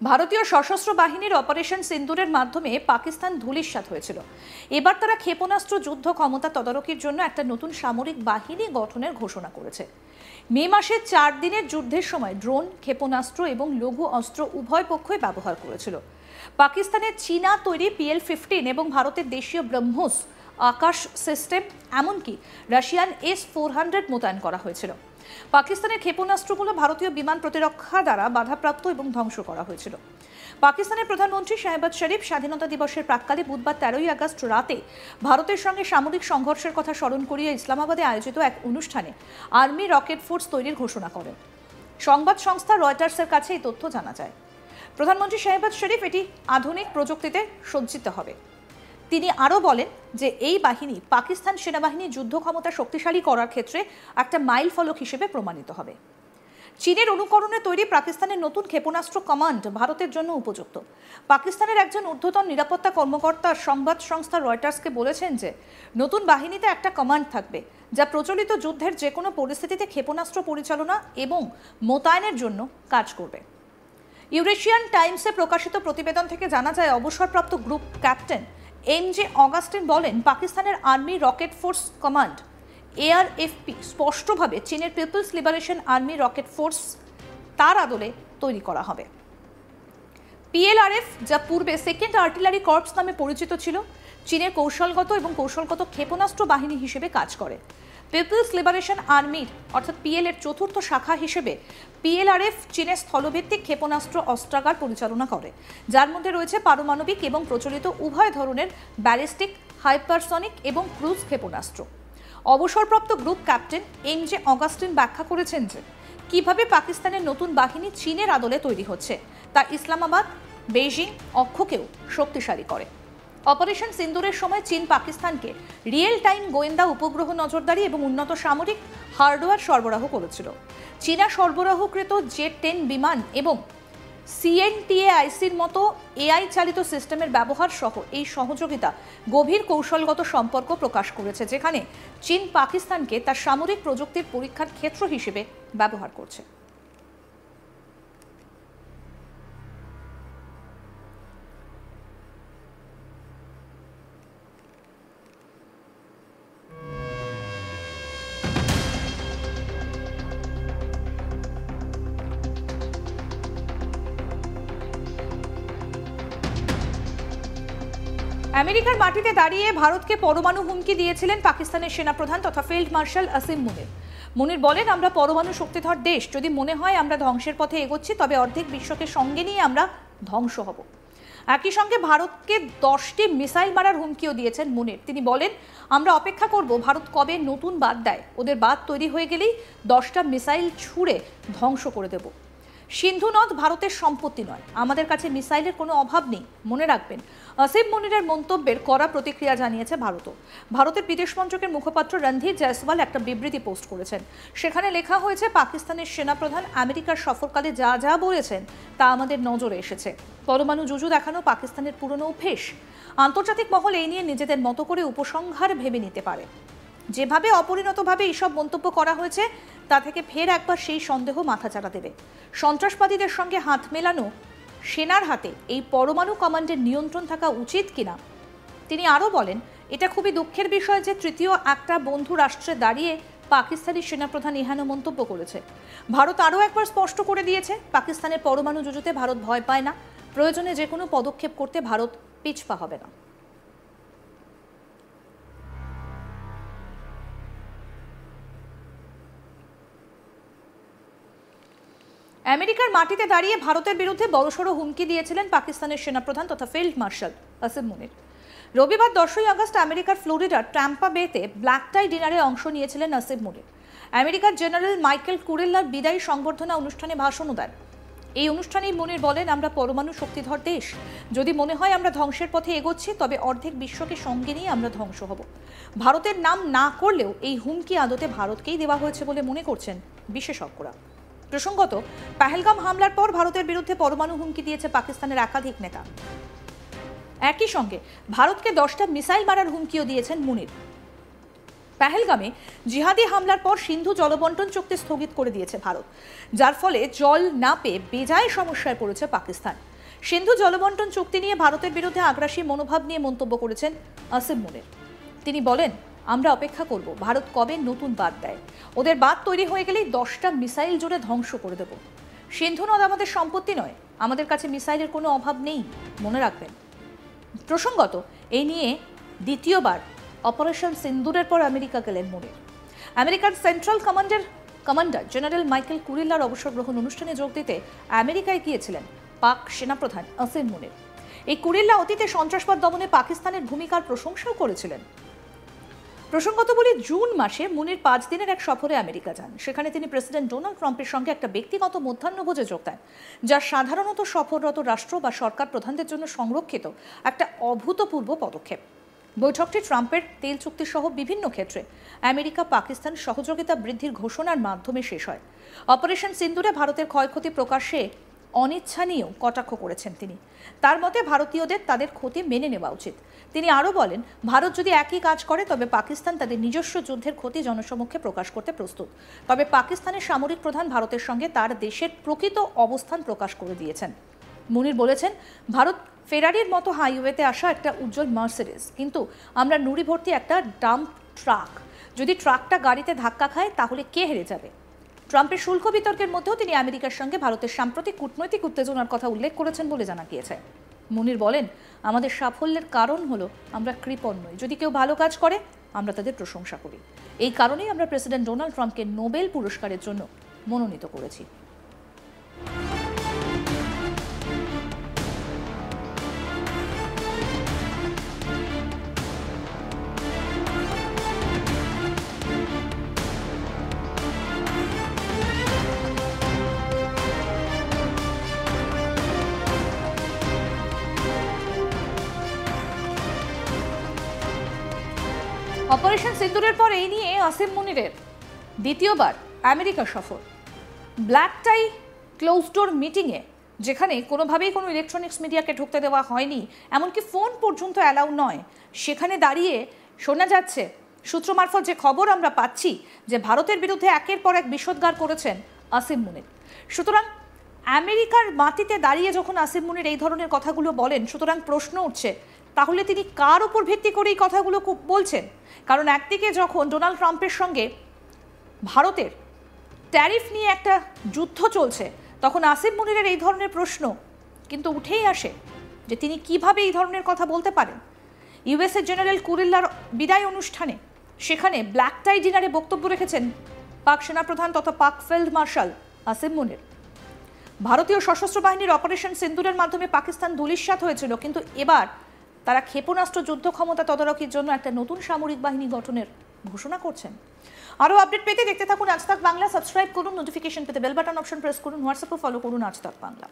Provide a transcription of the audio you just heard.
ভারতীয় সশস্ত্র বাহিনীর অপারেশন সিন্দুরের মাধ্যমে পাকিস্তান ধূলিসাৎ হয়েছিল। এবার তারা ক্ষেপণাস্ত্র যুদ্ধ ক্ষমতা তদারকির জন্য একটা নতুন সামরিক বাহিনী গঠনের ঘোষণা করেছে। মে মাসে 4 দিনের যুদ্ধের সময় ড্রোন, ক্ষেপণাস্ত্র এবং লঘু অস্ত্র উভয় পক্ষই ব্যবহার করেছিল। পাকিস্তানের চীনা তৈরি PL-15 এবং ভারতের দেশীয় ব্রহ্মোস আকাশ সিস্টেম, এমনকি রাশিয়ান S-400 মোতায়েন করা হয়েছিল। পাকিস্তানের ক্ষেপণাস্ত্রগুলো ভারতীয় বিমান প্রতিরক্ষা দ্বারা বাধাপ্রাপ্ত এবং ধ্বংস করা হয়েছিল। পাকিস্তানের প্রধানমন্ত্রী শাহবাজ শরীফ স্বাধীনতা দিবসের প্রাক্কালে বুধবার 13 আগস্ট রাতে ভারতের সঙ্গে সামরিক সংঘর্ষের কথা স্মরণ করিয়ে ইসলামাবাদে আয়োজিত এক অনুষ্ঠানে আর্মি রকেট ফোর্স তৈরির ঘোষণা করেন। সংবাদ সংস্থা রয়টার্সের কাছে এই তথ্য জানা যায়। প্রধানমন্ত্রী শাহবাজ শরীফ এটি আধুনিক প্রযুক্তিতে সজ্জিত হবে। তিনি আরও বলেন যে এই বাহিনী পাকিস্তান সেনাবাহিনীর যুদ্ধ ক্ষমতা শক্তিশালী করার ক্ষেত্রে একটা মাইল ফলক হিসেবে প্রমাণিত হবে। চীনের অনুকরণে তৈরি পাকিস্তানের নতুন ক্ষেপণাস্ত্র কমান্ড ভারতের জন্য উপযুক্ত। পাকিস্তানের একজন ঊর্ধ্বতন নিরাপত্তা কর্মকর্তা সংবাদ সংস্থা রয়টার্সকে বলেছেন যে নতুন বাহিনীতে একটা কমান্ড থাকবে যা প্রচলিত যুদ্ধের যে কোনো পরিস্থিতিতে ক্ষেপণাস্ত্র পরিচালনা এবং মোতায়েনের জন্য কাজ করবে। ইউরেশিয়ান টাইমসে প্রকাশিত প্রতিবেদন থেকে জানা যায়, অবসরপ্রাপ্ত গ্রুপ ক্যাপ্টেন MJ অগাস্টিন বলেন, পাকিস্তানের army rocket force command ARFP স্পষ্টভাবে চীনের people's liberation army rocket force তার আদলে তৈরি করা হবে। PLRF, যা পূর্বে সেকেন্ড আর্টিলারি কর্পস নামে পরিচিত ছিল, চীনের কৌশলগত এবং কৌশলগত ক্ষেপণাস্ত্র বাহিনী হিসেবে কাজ করে। পিপলস লিবারেশন আর্মির অর্থাৎ PL এর চতুর্থ শাখা হিসেবে PLRF চীনের স্থলভিত্তিক ক্ষেপণাস্ত্র অস্ত্রাগার পরিচালনা করে, যার মধ্যে রয়েছে পারমাণবিক এবং প্রচলিত উভয় ধরনের ব্যালিস্টিক, হাইপারসনিক এবং ক্রুজ ক্ষেপণাস্ত্র। অবসরপ্রাপ্ত গ্রুপ ক্যাপ্টেন MJ অগাস্টিন ব্যাখ্যা করেছেন যে কিভাবে পাকিস্তানের নতুন বাহিনী চীনের আদলে তৈরি হচ্ছে তা ইসলামাবাদ, বেইজিং অক্ষকেও শক্তিশালী করে। অপারেশন সিন্দুরের সময় চীন পাকিস্তানকে রিয়েল টাইম গোয়েন্দা উপগ্রহ নজরদারি এবং উন্নত সামরিক হার্ডওয়্যার সরবরাহ করেছিল। চীনা সরবরাহকৃত জেট-10 বিমান এবং CNTAICর মতো AI চালিত সিস্টেমের ব্যবহার সহ এই সহযোগিতা গভীর কৌশলগত সম্পর্ক প্রকাশ করেছে, যেখানে চীন পাকিস্তানকে তার সামরিক প্রযুক্তির পরীক্ষার ক্ষেত্র হিসেবে ব্যবহার করছে। আমেরিকার মাটিতে দাঁড়িয়ে ভারতকে পরমাণু হুমকি দিয়েছিলেন পাকিস্তানের সেনাপ্রধান তথা ফিল্ড মার্শাল আসিম মুনির। মুনির বলেন, আমরা পরমাণু শক্তিধর দেশ। যদি মনে হয় আমরা ধ্বংসের পথে এগোচ্ছি, তবে অর্ধেক বিশ্বকে সঙ্গে নিয়ে আমরা ধ্বংস হব। একই সঙ্গে ভারতকে 10টি মিসাইল মারার হুমকিও দিয়েছেন মুনির। তিনি বলেন, আমরা অপেক্ষা করব ভারত কবে নতুন বাঁধ দেয়। ওদের বাঁধ তৈরি হয়ে গেলেই 10টা মিসাইল ছুঁড়ে ধ্বংস করে দেব। সিন্ধু নদ ভারতের সম্পত্তি নয়, আমাদের কাছে মিসাইলের কোনো অভাব নেই, মনে রাখবেন। আসিম মুনিরের মন্তব্যের কড়া প্রতিক্রিয়া জানিয়েছে ভারতও। ভারতের বিদেশ মন্ত্রকের মুখপাত্র রণধীর জয়সওয়াল একটা বিবৃতি পোস্ট করেছেন। সেখানে লেখা হয়েছে, পাকিস্তানের সেনাপ্রধান আমেরিকার সফরকালে যা যা বলেছেন তা আমাদের নজরে এসেছে। পরমাণু জুজু দেখানো পাকিস্তানের পুরনো অভ্যেস। আন্তর্জাতিক মহল এই নিয়ে নিজেদের মতো করে উপসংহার ভেবে নিতে পারে। যেভাবে অপরিণতভাবে এইসব মন্তব্য করা হয়েছে তা থেকে ফের একবার সেই সন্দেহ মাথাচাড়া দেবে। সন্ত্রাসবাদীদের সঙ্গে হাত মেলানো সেনার হাতে এই পরমাণু কমান্ডের নিয়ন্ত্রণ থাকা উচিত কিনা। তিনি আরও বলেন, এটা খুবই দুঃখের বিষয় যে তৃতীয় একটা বন্ধু রাষ্ট্রে দাঁড়িয়ে পাকিস্তানি সেনাপ্রধান এহেন মন্তব্য করেছে। ভারত আরও একবার স্পষ্ট করে দিয়েছে, পাকিস্তানের পরমাণু যুদ্ধে ভারত ভয় পায় না। প্রয়োজনে যে কোনো পদক্ষেপ করতে ভারত পিছপা হবে না। আমেরিকার মাটিতে দাঁড়িয়ে ভারতের বিরুদ্ধে বড়সড় হুমকি দিয়েছিলেন পাকিস্তানের সেনাপ্রধান তথা ফিল্ড মার্শাল আসিম মুনির। রবিবার 10 আগস্ট আমেরিকার ফ্লোরিডার ট্যাম্পা বেতে ব্ল্যাক টাই ডিনারে অংশ নিয়েছিলেন আসিম মুনির। আমেরিকার জেনারেল মাইকেল কুরেল্লার বিদায়ী সংবর্ধনা অনুষ্ঠানে ভাষণও দেন। এই অনুষ্ঠানেই মুনির বলেন, আমরা পরমাণু শক্তিধর দেশ। যদি মনে হয় আমরা ধ্বংসের পথে এগোচ্ছি, তবে অর্ধেক বিশ্বকে সঙ্গে নিয়ে আমরা ধ্বংস হব। ভারতের নাম না করলেও এই হুমকি আদতে ভারতকেই দেওয়া হয়েছে বলে মনে করছেন বিশেষজ্ঞরা। প্রসঙ্গত, পহেলগাম হামলার পর ভারতের বিরুদ্ধে পরমাণু হুমকি দিয়েছে পাকিস্তানের একাধিক নেতা। একই সঙ্গে ভারতকে 10টা মিসাইল মারার হুমকিও দিয়েছেন মুনির। পেহেলগামে জিহাদি হামলার পর সিন্ধু জলবন্টন চুক্তি স্থগিত করে দিয়েছে ভারত, যার ফলে জল না পেয়ে বেজায় সমস্যায় পড়েছে পাকিস্তান। সিন্ধু জলবন্টন চুক্তি নিয়ে ভারতের বিরুদ্ধে আগ্রাসী মনোভাব নিয়ে মন্তব্য করেছেন আসিম মুনির। তিনি বলেন, আমরা অপেক্ষা করব ভারত কবে নতুন বাঁধ দেয়। ওদের বাঁধ তৈরি হয়ে গেলেই 10টা মিসাইল জোরে ধ্বংস করে দেব। সিন্ধু নদ আমাদের সম্পত্তি নয়, আমাদের কাছে মিসাইলের কোনো অভাব নেই, মনে রাখবেন। প্রসঙ্গত, এই নিয়ে দ্বিতীয়বার অপারেশন সিন্দুরের পর আমেরিকা গেলেন মুনির। আমেরিকার সেন্ট্রাল কমান্ডার জেনারেল মাইকেল কুরিল্লার অবসর গ্রহণ অনুষ্ঠানে যোগ দিতে আমেরিকায় গিয়েছিলেন পাক সেনাপ্রধান আসিম মুনির। এই কুরিল্লা অতীতে সন্ত্রাসবাদ দমনে পাকিস্তানের ভূমিকার প্রশংসাও করেছিলেন। প্রসঙ্গত বলি, জুন মাসে মুনির 5 দিনের এক সফরে আমেরিকা যান। সেখানে তিনি প্রেসিডেন্ট ডোনাল্ড ট্রাম্পের সঙ্গে একটা ব্যক্তিগত মধ্যাহ্নভোজে যোগ দেন, যা সাধারণত সফররত রাষ্ট্র বা সরকার প্রধানদের জন্য সংরক্ষিত একটা অভূতপূর্ব পদক্ষেপ। বৈঠকটি ট্রাম্পের তেল চুক্তি সহ বিভিন্ন ক্ষেত্রে আমেরিকা পাকিস্তান সহযোগিতা বৃদ্ধির ঘোষণার মাধ্যমে শেষ হয়। অপারেশন সিন্দুরে ভারতের ক্ষয়ক্ষতি প্রকাশ্যে অনিচ্ছা নিয়েও কটাক্ষ করেছেন তিনি। তার মতে ভারতীয়দের তাদের ক্ষতি মেনে নেওয়া উচিত। তিনি আরও বলেন, ভারত যদি একই কাজ করে তবে পাকিস্তান তাদের নিজস্ব যুদ্ধের ক্ষতি জনসমক্ষে প্রকাশ করতে প্রস্তুত। তবে পাকিস্তানের সামরিক প্রধান ভারতের সঙ্গে তার দেশের প্রকৃত অবস্থান প্রকাশ করে দিয়েছেন। মুনির বলেছেন, ভারত ফেরারির মতো হাইওয়েতে আসা একটা উজ্জ্বল মার্সিডিজ, কিন্তু আমরা নুড়ি ভর্তি একটা ডাম্প ট্রাক। যদি ট্রাকটা গাড়িতে ধাক্কা খায় তাহলে কে হেরে যাবে? ট্রাম্পের শুল্ক বিতর্কের মধ্যেও তিনি আমেরিকার সঙ্গে ভারতের সাম্প্রতিক কূটনৈতিক উত্তেজনার কথা উল্লেখ করেছেন বলে জানা গিয়েছে। মুনির বলেন, আমাদের সাফল্যের কারণ হলো আমরা কৃপণ নই। যদি কেউ ভালো কাজ করে আমরা তাদের প্রশংসা করি। এই কারণেই আমরা প্রেসিডেন্ট ডোনাল্ড ট্রাম্পকে নোবেল পুরস্কারের জন্য মনোনীত করেছি। অপারেশন সিন্দুরের পর এই নিয়ে আসিম মুনিরের দ্বিতীয়বার আমেরিকা সফর। ব্ল্যাক টাই ক্লোজ ডোর মিটিংয়ে, যেখানে কোনোভাবেই কোনো ইলেকট্রনিক্স মিডিয়াকে ঢুকতে দেওয়া হয়নি, এমনকি ফোন পর্যন্ত অ্যালাউ নয়, সেখানে দাঁড়িয়ে শোনা যাচ্ছে, সূত্র মারফত যে খবর আমরা পাচ্ছি, যে ভারতের বিরুদ্ধে একের পর এক বিষোদ্গার করেছেন আসিম মুনির। সুতরাং আমেরিকার মাটিতে দাঁড়িয়ে যখন আসিম মুনির এই ধরনের কথাগুলো বলেন, সুতরাং প্রশ্ন উঠছে, তাহলে তিনি কার উপর ভিত্তি করে এই কথাগুলো বলছেন? কারণ একদিকে যখন ডোনাল্ড ট্রাম্পের সঙ্গে ভারতের ট্যারিফ নিয়ে একটা যুদ্ধ চলছে, তখন আসিম মুনিরের এই ধরনের প্রশ্ন কিন্তু উঠেই আসে যে তিনি কিভাবে এই ধরনের কথা বলতে পারেন। ইউএসএ জেনারেল কুরিল্লার বিদায় অনুষ্ঠানে, সেখানে ব্ল্যাক টাই ডিনারে বক্তব্য রেখেছেন পাক সেনাপ্রধান তথা পাক ফিল্ড মার্শাল আসিম মুনির। ভারতীয় সশস্ত্র বাহিনীর অপারেশন সিন্দুরের মাধ্যমে পাকিস্তান ধূলিসাৎ হয়েছিল, কিন্তু এবার তারা ক্ষেপণাস্ত্র যুদ্ধ ক্ষমতা তদারকির জন্য একটা নতুন সামরিক বাহিনী গঠনের ঘোষণা করছেন। আরও আপডেট পেতে দেখতে থাকুন আজ তাক বাংলা। সাবস্ক্রাইব করুন, নোটিফিকেশন পেতে বেল বাটন অপশন প্রেস করুন, হোয়াটসঅ্যাপে ফলো করুন আজ তাক বাংলা।